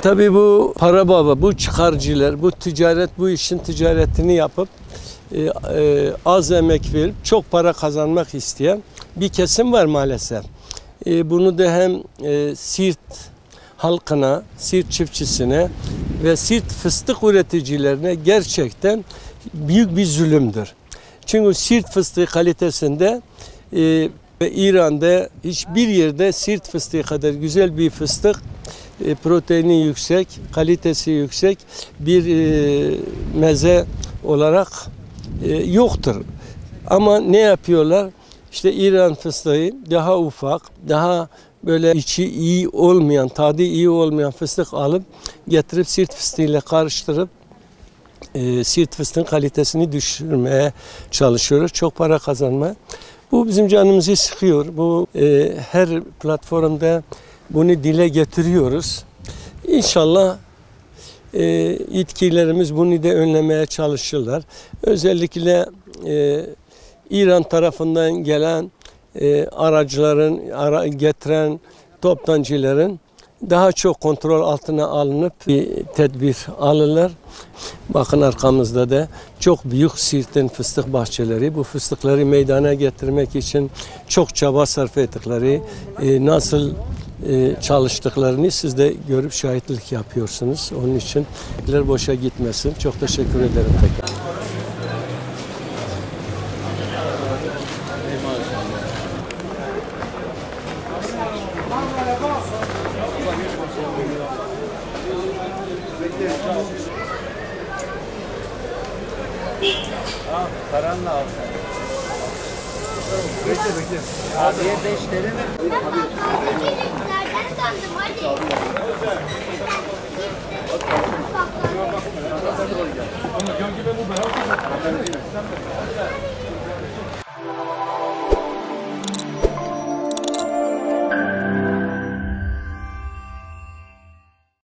Tabii bu para baba, bu çıkarcılar, bu ticaret, bu işin ticaretini yapıp az emek verip çok para kazanmak isteyen bir kesim var maalesef. Bunu da hem Siirt halkına, Siirt çiftçisine ve Siirt fıstık üreticilerine gerçekten büyük bir zulümdür. Çünkü Siirt fıstığı kalitesinde ve İran'da hiçbir yerde Siirt fıstığı kadar güzel bir fıstık, proteini yüksek, kalitesi yüksek bir meze olarak yoktur. Ama ne yapıyorlar? İşte İran fıstığı daha ufak, daha böyle içi iyi olmayan, tadı iyi olmayan fıstık alıp getirip Siirt fıstığıyla karıştırıp Siirt fıstığın kalitesini düşürmeye çalışıyorlar. Çok para kazanmaya. Bu bizim canımızı sıkıyor. Bu her platformda bunu dile getiriyoruz. İnşallah yetkililerimiz bunu da önlemeye çalışırlar. Özellikle İran tarafından gelen aracıların, getiren toptancıların daha çok kontrol altına alınıp bir tedbir alırlar. Bakın arkamızda da çok büyük Siirt'in fıstık bahçeleri. Bu fıstıkları meydana getirmek için çok çaba sarf ettikleri, nasıl çalıştıklarını siz de görüp şahitlik yapıyorsunuz. Onun için boşa gitmesin. Çok teşekkür ederim tekrar. Paranla al sen. Bekle. Abiye 5 lira mi? Nereden sandım hadi. Ama gölge ben bu beyaz.